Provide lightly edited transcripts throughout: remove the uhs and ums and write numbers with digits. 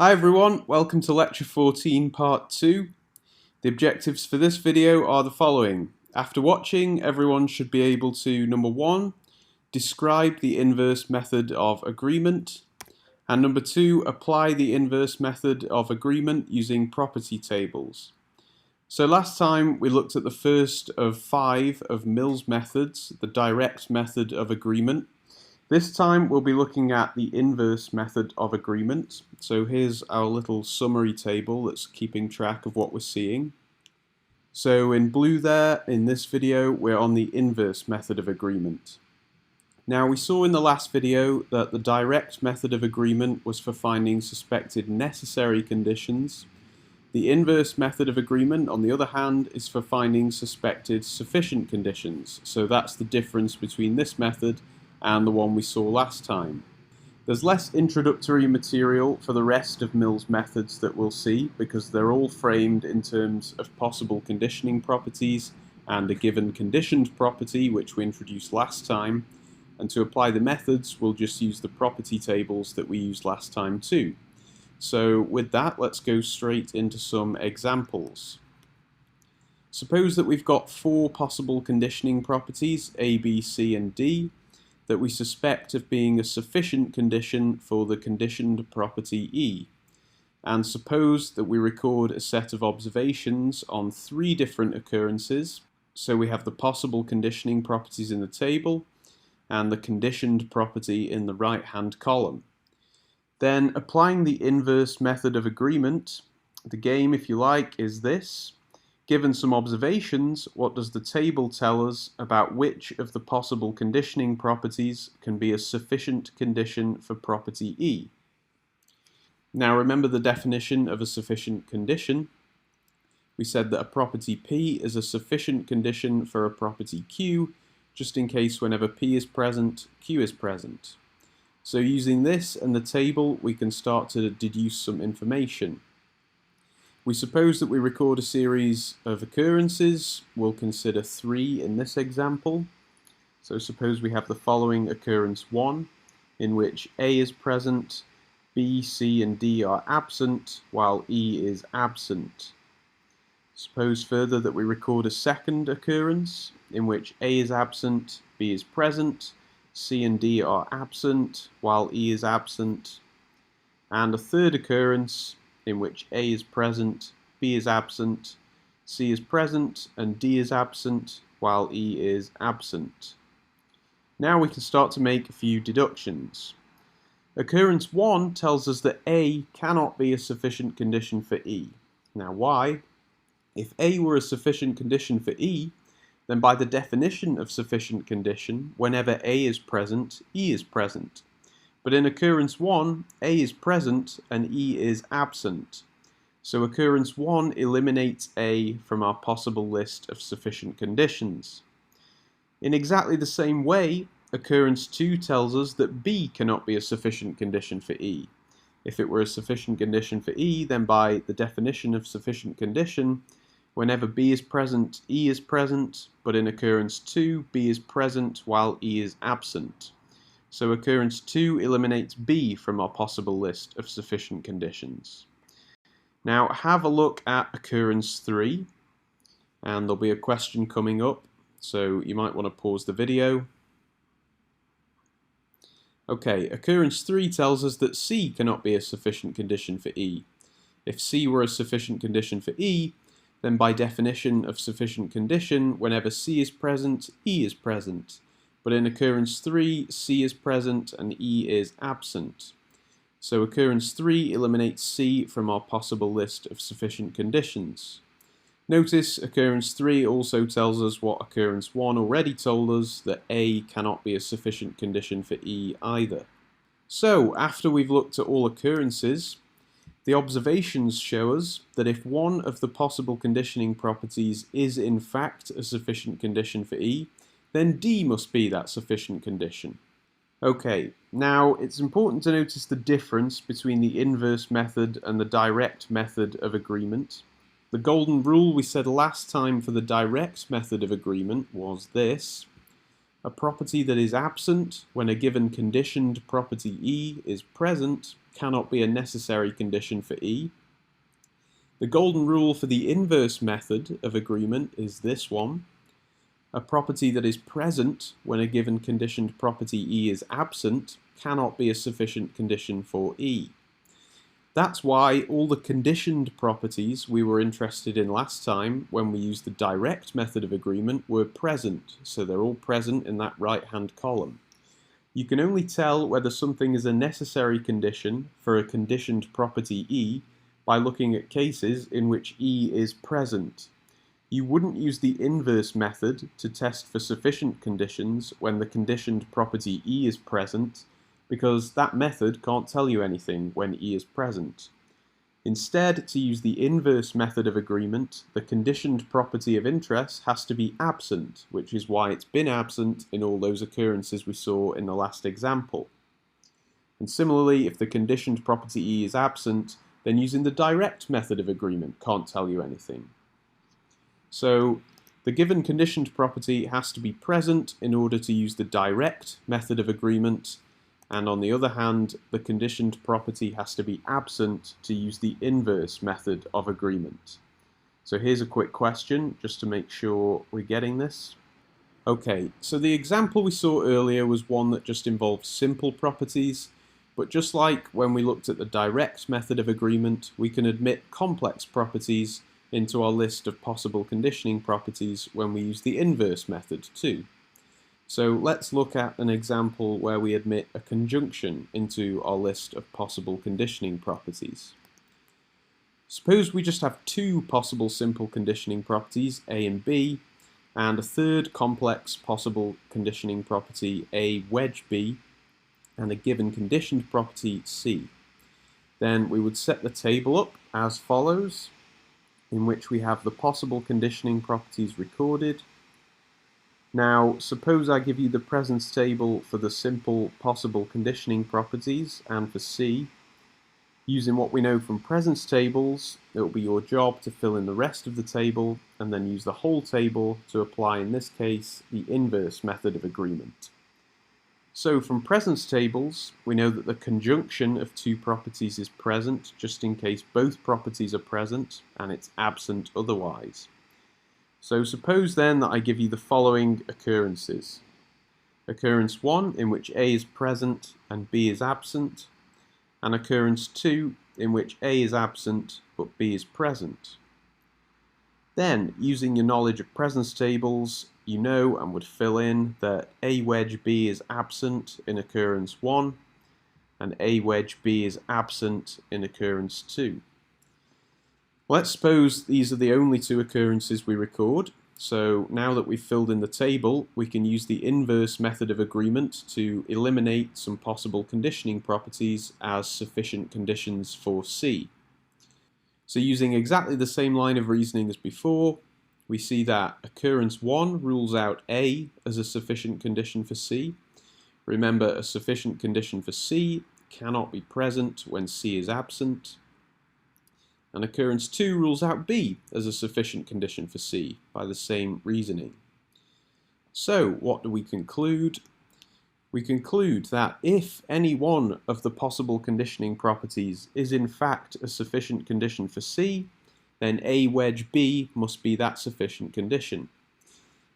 Hi everyone, welcome to Lecture 14 Part 2. The objectives for this video are the following. After watching, everyone should be able to, number 1, describe the inverse method of agreement, and number 2, apply the inverse method of agreement using property tables. So last time we looked at the first of 5 of Mill's methods, the direct method of agreement. This time we'll be looking at the inverse method of agreement. So here's our little summary table that's keeping track of what we're seeing. So in blue there, in this video, we're on the inverse method of agreement. Now we saw in the last video that the direct method of agreement was for finding suspected necessary conditions. The inverse method of agreement, on the other hand, is for finding suspected sufficient conditions. So that's the difference between this method and the one we saw last time. There's less introductory material for the rest of Mill's methods that we'll see because they're all framed in terms of possible conditioning properties and a given conditioned property which we introduced last time, and to apply the methods we'll just use the property tables that we used last time too. So with that, let's go straight into some examples. Suppose that we've got 4 possible conditioning properties, A, B, C and D, that we suspect of being a sufficient condition for the conditioned property E. And suppose that we record a set of observations on 3 different occurrences. So we have the possible conditioning properties in the table and the conditioned property in the right-hand column. Then applying the inverse method of agreement, the game, if you like, is this. Given some observations, what does the table tell us about which of the possible conditioning properties can be a sufficient condition for property E? Now remember the definition of a sufficient condition. We said that a property P is a sufficient condition for a property Q, just in case whenever P is present, Q is present. So using this and the table, we can start to deduce some information. We suppose that we record a series of occurrences. We'll consider 3 in this example. So suppose we have the following occurrence 1, in which A is present, B, C and D are absent, while E is absent. Suppose further that we record a second occurrence, in which A is absent, B is present, C and D are absent, while E is absent. And a third occurrence, in which A is present, B is absent, C is present, and D is absent, while E is absent. Now we can start to make a few deductions. Occurrence 1 tells us that A cannot be a sufficient condition for E. Now why? If A were a sufficient condition for E, then by the definition of sufficient condition, whenever A is present, E is present. But in occurrence 1, A is present and E is absent. So occurrence 1 eliminates A from our possible list of sufficient conditions. In exactly the same way, occurrence 2 tells us that B cannot be a sufficient condition for E. If it were a sufficient condition for E, then by the definition of sufficient condition, whenever B is present, E is present, but in occurrence 2, B is present while E is absent. So occurrence 2 eliminates B from our possible list of sufficient conditions. Now have a look at occurrence 3, and there'll be a question coming up, so you might want to pause the video. Okay, occurrence 3 tells us that C cannot be a sufficient condition for E. If C were a sufficient condition for E, then by definition of sufficient condition, whenever C is present, E is present. But in occurrence 3, C is present and E is absent. So occurrence 3 eliminates C from our possible list of sufficient conditions. Notice occurrence 3 also tells us what occurrence 1 already told us, that A cannot be a sufficient condition for E either. So after we've looked at all occurrences, the observations show us that if one of the possible conditioning properties is in fact a sufficient condition for E, then D must be that sufficient condition. Okay, now it's important to notice the difference between the inverse method and the direct method of agreement. The golden rule we said last time for the direct method of agreement was this. A property that is absent when a given conditioned property E is present cannot be a necessary condition for E. The golden rule for the inverse method of agreement is this one. A property that is present when a given conditioned property E is absent cannot be a sufficient condition for E. That's why all the conditioned properties we were interested in last time when we used the direct method of agreement were present, so they're all present in that right-hand column. You can only tell whether something is a necessary condition for a conditioned property E by looking at cases in which E is present. You wouldn't use the inverse method to test for sufficient conditions when the conditioned property E is present, because that method can't tell you anything when E is present. Instead, to use the inverse method of agreement, the conditioned property of interest has to be absent, which is why it's been absent in all those occurrences we saw in the last example. And similarly, if the conditioned property E is absent, then using the direct method of agreement can't tell you anything. So the given conditioned property has to be present in order to use the direct method of agreement, and on the other hand, the conditioned property has to be absent to use the inverse method of agreement. So here's a quick question, just to make sure we're getting this. Okay, so the example we saw earlier was one that just involved simple properties, but just like when we looked at the direct method of agreement, we can admit complex properties into our list of possible conditioning properties when we use the inverse method too. So let's look at an example where we admit a conjunction into our list of possible conditioning properties. Suppose we just have two possible simple conditioning properties, A and B, and a third complex possible conditioning property, A wedge B, and a given conditioned property, C. Then we would set the table up as follows, in which we have the possible conditioning properties recorded. Now, suppose I give you the presence table for the simple possible conditioning properties and for C. Using what we know from presence tables, it will be your job to fill in the rest of the table and then use the whole table to apply, in this case, the inverse method of agreement. So from presence tables, we know that the conjunction of two properties is present just in case both properties are present and it's absent otherwise. So suppose then that I give you the following occurrences. Occurrence 1, in which A is present and B is absent, and occurrence 2, in which A is absent but B is present. Then, using your knowledge of presence tables, you know and would fill in that A wedge B is absent in occurrence 1, and A wedge B is absent in occurrence 2. Let's suppose these are the only two occurrences we record. So now that we've filled in the table, we can use the inverse method of agreement to eliminate some possible conditioning properties as sufficient conditions for C. So using exactly the same line of reasoning as before, we see that occurrence 1 rules out A as a sufficient condition for C. Remember, a sufficient condition for C cannot be present when C is absent. And occurrence 2 rules out B as a sufficient condition for C by the same reasoning. So what do we conclude? We conclude that if any one of the possible conditioning properties is in fact a sufficient condition for C, then A wedge B must be that sufficient condition.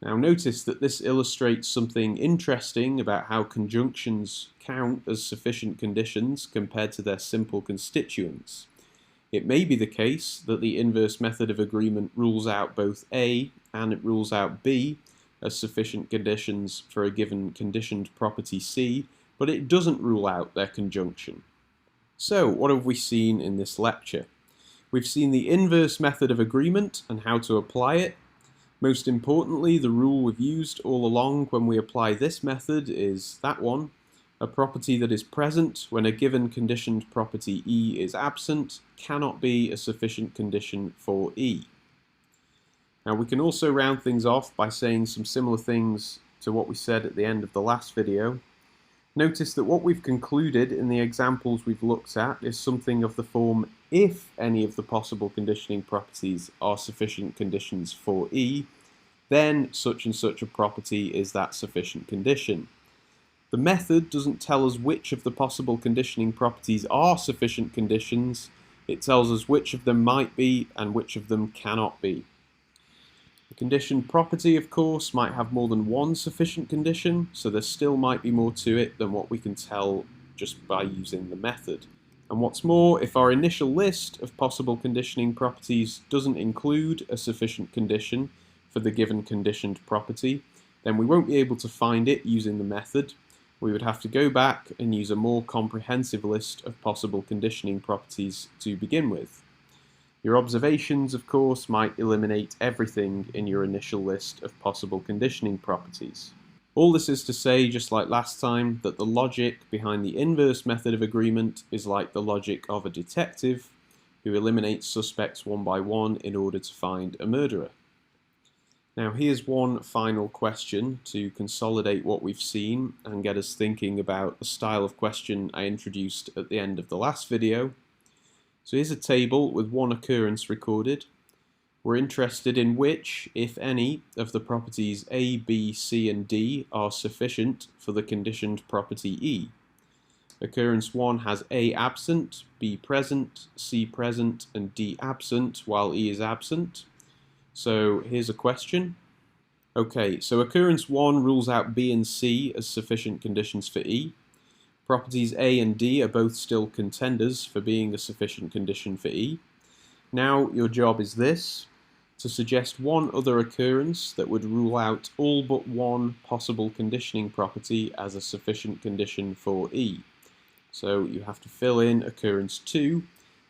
Now notice that this illustrates something interesting about how conjunctions count as sufficient conditions compared to their simple constituents. It may be the case that the inverse method of agreement rules out both A and it rules out B as sufficient conditions for a given conditioned property C, but it doesn't rule out their conjunction. So, what have we seen in this lecture? We've seen the inverse method of agreement and how to apply it. Most importantly, the rule we've used all along when we apply this method is that one. A property that is present when a given conditioned property E is absent cannot be a sufficient condition for E. Now we can also round things off by saying some similar things to what we said at the end of the last video. Notice that what we've concluded in the examples we've looked at is something of the form if any of the possible conditioning properties are sufficient conditions for E, then such and such a property is that sufficient condition. The method doesn't tell us which of the possible conditioning properties are sufficient conditions. It tells us which of them might be and which of them cannot be. The conditioned property, of course, might have more than one sufficient condition, so there still might be more to it than what we can tell just by using the method. And what's more, if our initial list of possible conditioning properties doesn't include a sufficient condition for the given conditioned property, then we won't be able to find it using the method. We would have to go back and use a more comprehensive list of possible conditioning properties to begin with. Your observations, of course, might eliminate everything in your initial list of possible conditioning properties. All this is to say, just like last time, that the logic behind the inverse method of agreement is like the logic of a detective who eliminates suspects one by one in order to find a murderer. Now here's one final question to consolidate what we've seen and get us thinking about the style of question I introduced at the end of the last video. So here's a table with one occurrence recorded. We're interested in which, if any, of the properties A, B, C and D are sufficient for the conditioned property E. Occurrence 1 has A absent, B present, C present and D absent while E is absent. So here's a question. Okay, so occurrence 1 rules out B and C as sufficient conditions for E. Properties A and D are both still contenders for being a sufficient condition for E. Now your job is this: to suggest one other occurrence that would rule out all but one possible conditioning property as a sufficient condition for E. So you have to fill in occurrence 2,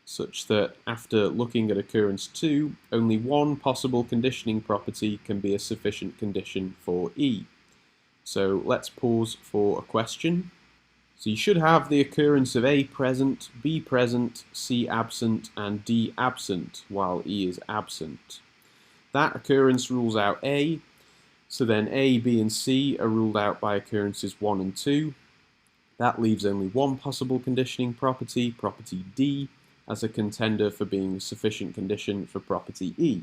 such that after looking at occurrence 2, only one possible conditioning property can be a sufficient condition for E. So let's pause for a question. So you should have the occurrence of A present, B present, C absent, and D absent, while E is absent. That occurrence rules out A, so then A, B, and C are ruled out by occurrences 1 and 2. That leaves only one possible conditioning property, property D, as a contender for being a sufficient condition for property E.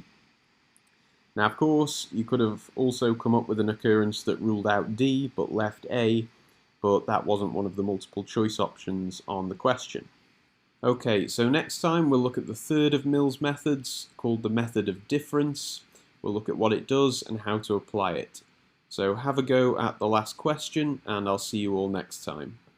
Now, of course, you could have also come up with an occurrence that ruled out D but left A, but that wasn't one of the multiple choice options on the question. Okay, so next time we'll look at the third of Mills' methods, called the method of difference. We'll look at what it does and how to apply it. So have a go at the last question, and I'll see you all next time.